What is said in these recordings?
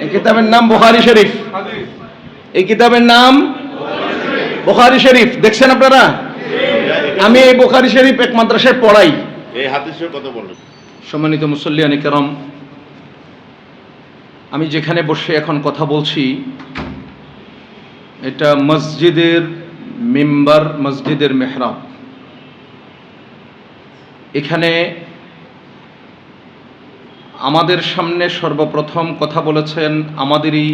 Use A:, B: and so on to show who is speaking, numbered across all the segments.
A: এই কিতাবের নাম বুখারী শরীফ। এই কিতাবের নাম বুখারী শরীফ। দেখছেন আপনারা? আমি এই বুখারী শরীফ এক মাদ্রাসায় পড়াই।
B: এই হাদিসের কথা বলেন।
A: সম্মানিত মুসল্লিয়ানে কেরাম, আমি যেখানে বসে এখন কথা বলছি এটা মসজিদের মিম্বার, মসজিদের মেহরাব। এখানে আমাদের সামনে সর্বপ্রথম কথা বলেছেন আমাদেরই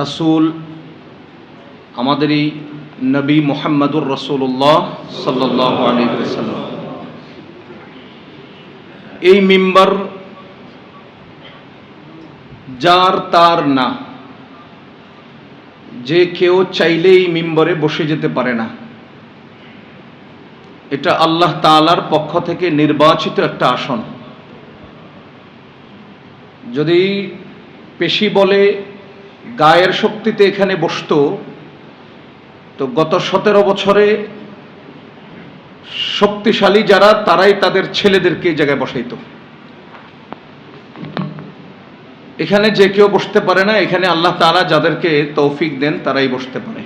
A: রাসূল, আমাদেরই নবী মুহাম্মদুর রাসূলুল্লাহ সাল্লাল্লাহু আলাইহি ওয়াসাল্লাম। এই মিম্বার যার তার না, যে কেউ চাইলেই মিম্বরে বসে যেতে পারে না। এটা আল্লাহ তাআলার পক্ষ থেকে নির্বাচিত একটা আসন। যদি পেশি বলে গায়ের শক্তিতে এখানে বসতো তো গত 17 বছরে শক্তিশালী যারা তারাই তাদের ছেলেদেরকে এই জায়গায় বসাইতো। এখানে যে কেউ বসতে পারে না, এখানে আল্লাহ তাআলা যাদেরকে তৌফিক দেন তারাই বসতে পারে।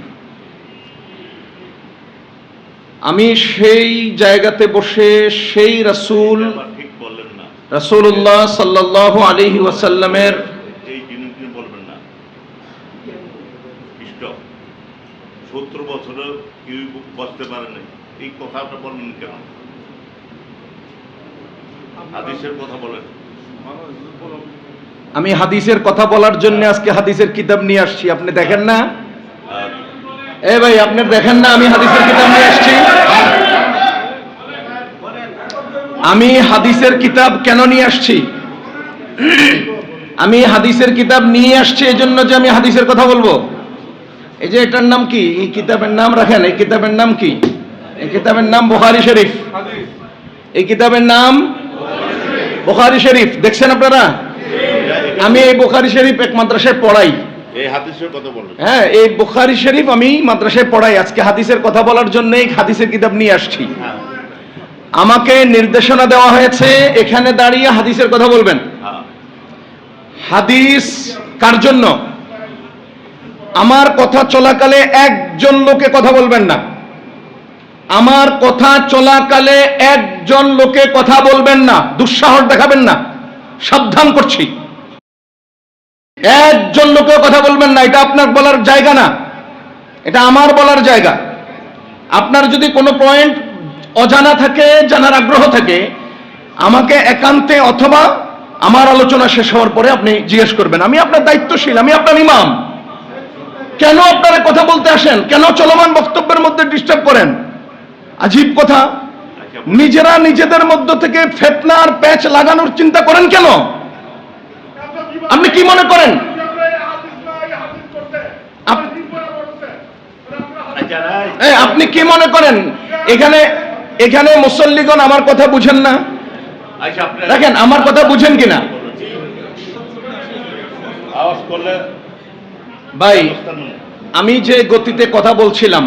A: আমি সেই জায়গাতে বসে সেই রাসূলুল্লাহ সাল্লাল্লাহু আলাইহি ওয়াসাল্লামের
B: এই জিনিস বলবেন না। 70 বছরে কেউ বসতে পারে না, এই কথাটা বলবেন কেন? হাদিসের কথা বলেন।
A: আমি হাদিসের কথা বলার জন্য আজকে হাদিসের কিতাব নিয়ে আসছি। আপনি দেখেন না? এ ভাই, আপনি দেখেন না আমি হাদিসের কিতাব নিয়ে আসছি? আমি হাদিসের কিতাব কেন নিয়ে আসছি? আমি হাদিসের কিতাব নিয়ে আসছি এই জন্য যে আমি হাদিসের কথা বলবো। এই যে এটার নাম কি? এই কিতাবের নাম রাখেন। এই কিতাবের নাম কি? এই কিতাবের নাম বুখারী শরীফ। এই কিতাবের নাম বুখারী শরীফ। দেখছেন আপনারা? আমি এই বুখারী শরীফ এক মাদ্রাসায় পড়াই।
B: এই হাদিসের কথা বলেন।
A: হ্যাঁ, এই বুখারী শরীফ আমি মাদ্রাসায় পড়াই। আজকে হাদিসের কথা বলার জন্য এই হাদিসের কিতাব নিয়ে আসছি। আমাকে নির্দেশনা দেওয়া হয়েছে এখানে দাঁড়িয়ে হাদিসের কথা বলবেন। হাদিস কার জন্য? আমার কথা চলাকালে একজন লোকে কথা বলবেন না। আমার কথা চলাকালে একজন লোকে কথা বলবেন না, দুঃসাহস দেখাবেন না, সাবধান করছি। একজন লোকেও কথা বলবেন না। এটা আপনার বলার জায়গা না, এটা আমার বলার জায়গা। আপনার যদি কোনো পয়েন্ট অজানা থাকে, জানার আগ্রহ থাকে, আমাকে একান্তে অথবা আমার আলোচনা শেষ হওয়ার পরে আপনি জিজ্ঞেস করবেন। আমি আপনার দায়িত্বশীল, আমি আপনার ইমাম। কেন আপনারা কথা বলতে আসেন? কেন চলমান বক্তব্যের মধ্যে ডিস্টার্ব করেন? আজীব কথা। নিজেরা নিজেদের মধ্য থেকে ফিতনা আর প্যাচ লাগানোর চিন্তা করেন কেন? আপনি কি মনে করেন? আপনি কি মনে করেন এখানে এখানে মুসল্লিগণ আমার কথা বুঝেন না? দেখেন আমার কথা বুঝেন কিনা ভাই। আমি যে গতিতে কথা বলছিলাম,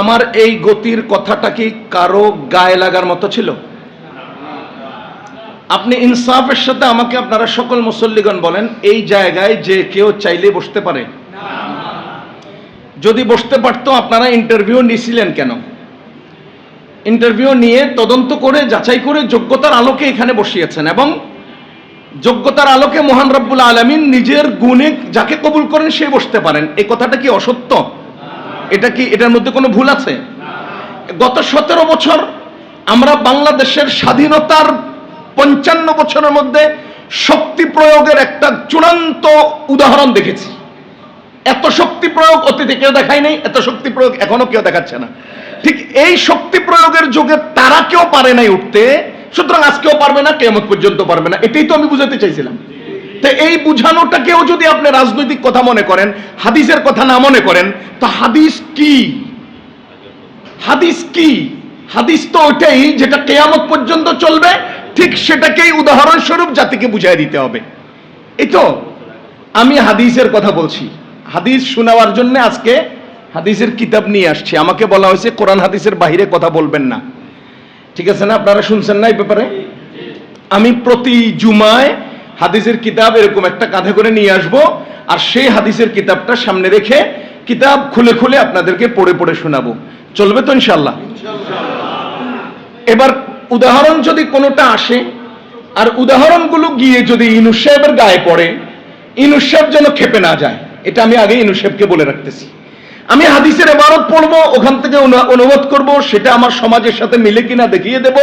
A: আমার এই গতির কথাটা কি কারো গায়ে লাগার মতো ছিল? আপনি ইনসাফের সাথে আমাকে আপনারা সকল মুসল্লিগণ বলেন, এই জায়গায় যে কেউ চাইলে বসতে পারে? যদি বসতে পারতো আপনারা ইন্টারভিউ নিছিলেন কেন? ইন্টারভিউ নিয়ে তদন্ত করে যাচাই করে যোগ্যতার আলোকে এখানে বসিয়েছেন, এবং যোগ্যতার আলোকে মহান রব্বুল আলামিন নিজের গুণে যাকে কবুল করেন সে বসতে পারেন। এই কথাটা কি অসত্য? এটা কি, এটার মধ্যে কোনো ভুল আছে? গত 17 বছর আমরা বাংলাদেশের স্বাধীনতার 55 বছরের মধ্যে শক্তি প্রয়োগের একটা চূড়ান্ত উদাহরণ দেখেছি। এত শক্তি প্রয়োগ অতীতে কেউ দেখায় নাই, এত শক্তি প্রয়োগ এখনো কেউ দেখাচ্ছে না। ঠিক এই শক্তি প্রয়োগের যুগে তারা কেউ পারে নাই উঠতে, সুতরাং আজকেও পারবে না, কিয়ামত পর্যন্ত পারবে না। এটাই তো আমি বুঝাতে চাইছিলাম। তো এই বুঝানোটাকেও যদি আপনি রাজনৈতিক কথা মনে করেন, হাদিসের কথা না মনে করেন, তো হাদিস কি? হাদিস কি? হাদিস তো ওইটাই যেটা কিয়ামত পর্যন্ত চলবে, ঠিক সেটাকেই উদাহরণস্বরূপ জাতিকে বুঝাই দিতে হবে। এই তো আমি হাদিসের কথা বলছি। হাদিস শোনাবার জন্য আজকে হাদিসের কিতাব নিয়ে আসছি। আমাকে বলা হয়েছে কোরআন হাদিসের বাইরে কথা বলবেন না। ঠিক আছে না? আপনারা শুনছেন না এই ব্যাপারে? আমি প্রতি জুমায় হাদিসের কিতাব এরকম একটা কাঁধে করে নিয়ে আসব, আর সেই হাদিসের কিতাবটা সামনে রেখে কিতাব খুলে খুলে আপনাদেরকে পড়ে পড়ে শোনাবো। চলবে তো ইনশাল্লাহ? এবার উদাহরণ যদি কোনোটা আসে, আর উদাহরণগুলো গিয়ে যদি ইনুস সাহেবের গায়ে পড়ে, ইনুস সাহেব যেন খেপে না যায়, এটা আমি আগে ইনুস সাহেবকে বলে রাখতেছি। আমি হাদিসের ইবারত পড়বো, ওখান থেকে অনুবাদ করব, সেটা আমার সমাজের সাথে মিলে কিনা দেখিয়ে দেব।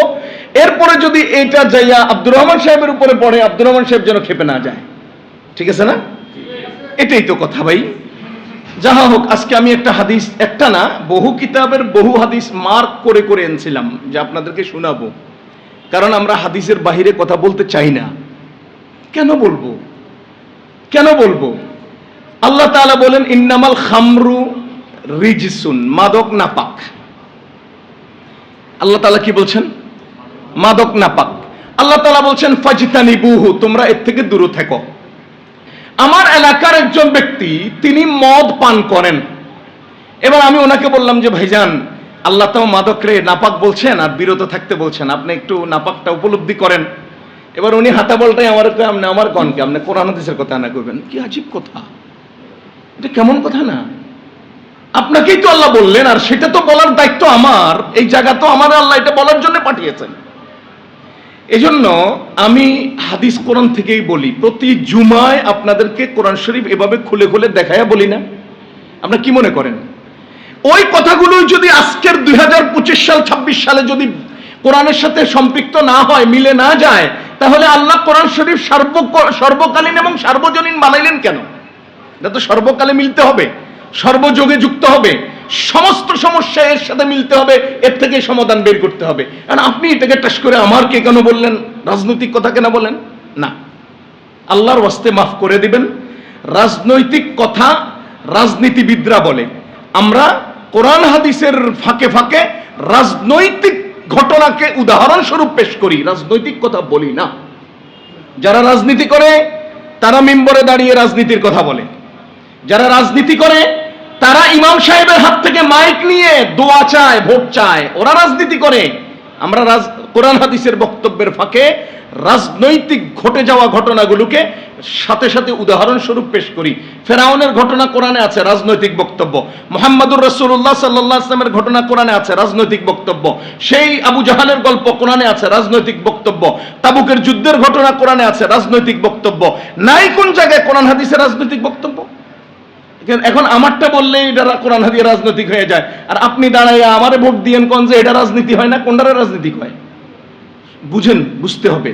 A: এরপরে যদি এটা যাইয়া আব্দুর রহমান সাহেবের উপরে পড়ে, আব্দুর রহমান সাহেব যেন খেপে না যায়। ঠিক আছে না? এটাই তো কথা ভাই। যাহা হোক, আজকে আমি একটা হাদিস, একটা না বহু কিতাবের বহু হাদিস মার্ক করে করে এনেছিলাম যে আপনাদেরকে শোনাবো, কারণ আমরা হাদিসের বাহিরে কথা বলতে চাই না। কেন বলবো? কেন বলবো? আল্লাহ তাআলা বলেন ইন্নামাল খামরু রিজসুন, মাদক নাপাক। আল্লাহ তাআলা কি বলছেন? মাদক নাপাক। আল্লাহ তাআলা বলছেন ফাজতানিবুহু, তোমরা এর থেকে দূরে থাকো। আমার এলাকার একজন ব্যক্তি, তিনি মদ পান করেন। এবার আমি ওনাকে বললাম যে ভাইজান, আল্লাহ তো মাদকরে নাপাক বলছেন আর বিরত থাকতে বলছেন, আপনি একটু নাপাকটা উপলব্ধি করেন। এবার উনি হাতা বলটাই আমার কনকে আপনি কোরআন হাদিসের কথা না করবেন। কি আজীব কথা, এটা কেমন কথা না? আপনাকেই তো আল্লাহ বললেন, আর সেটা তো বলার দায়িত্ব আমার। এই জায়গা তো আমার, আল্লাহ এটা বলার জন্য পাঠিয়েছেন। এজন্য আমি হাদিস কোরআন থেকেই বলি। প্রতি জুমায় আপনাদেরকে কোরআন শরীফ এভাবে খুলে খুলে দেখায়া বলি না? আপনারা কি মনে করেন ওই কথাগুলো যদি আজকের 2025 সাল 26 সালে যদি কোরআনের সাথে সম্পৃক্ত না হয়, মিলে না যায়, তাহলে আল্লাহ কোরআন শরীফ সর্বকালীন এবং সার্বজনীন বানাইলেন কেন? এটা তো সর্বকালে মিলতে হবে, সর্বযোগে যুক্ত হবে, সমস্ত সমস্যা এর সাথে মিলতে হবে, এর থেকে সমাধান বের করতে হবে। আর আপনি এটাকে টাস করে আমার কে কেন বললেন, রাজনৈতিক কথা কেন বলেন না? আল্লাহর ওয়াস্তে মাফ করে দিবেন। রাজনৈতিক কথা রাজনীতিবিদরা বলে, আমরা কোরআন হাদিসের ফাঁকে ফাঁকে রাজনৈতিক ঘটনাকে উদাহরণস্বরূপ পেশ করি, রাজনৈতিক কথা বলি না। যারা রাজনীতি করে তারা মিম্বরে দাঁড়িয়ে রাজনীতির কথা বলে, যারা রাজনীতি করে তারা ইমাম সাহেবের হাত থেকে মাইক নিয়ে দোয়া চায়, ভোট চায়, ওরা রাজনীতি করে। আমরা কোরআন হাদিসের বক্তব্যের ফাঁকে রাজনৈতিক ঘটে যাওয়া ঘটনাগুলোকে সাথে সাথে উদাহরণস্বরূপ পেশ করি। ফেরাউনের ঘটনা কোরআনে আছে, রাজনৈতিক বক্তব্য। মুহাম্মদুর রাসূলুল্লাহ সাল্লাল্লাহু আলাইহি ওয়াসাল্লামের ঘটনা কোরআনে আছে, রাজনৈতিক বক্তব্য। সেই আবু জাহালের গল্প কোরআনে আছে, রাজনৈতিক বক্তব্য। তাবুকের যুদ্ধের ঘটনা কোরআনে আছে, রাজনৈতিক বক্তব্য। নাই কোন জায়গায় কোরআন হাদিসের রাজনৈতিক বক্তব্য? এখন আমারটা বললে এটা কোরআন হাদিস রাজনৈতিক হয়ে যায়, আর আপনি দাঁড়াইয়া আমারে ভোট দিয়েন কোন যে এটা রাজনীতি হয় না, কোনটার রাজনীতি হয়? বুঝেন, বুঝতে হবে।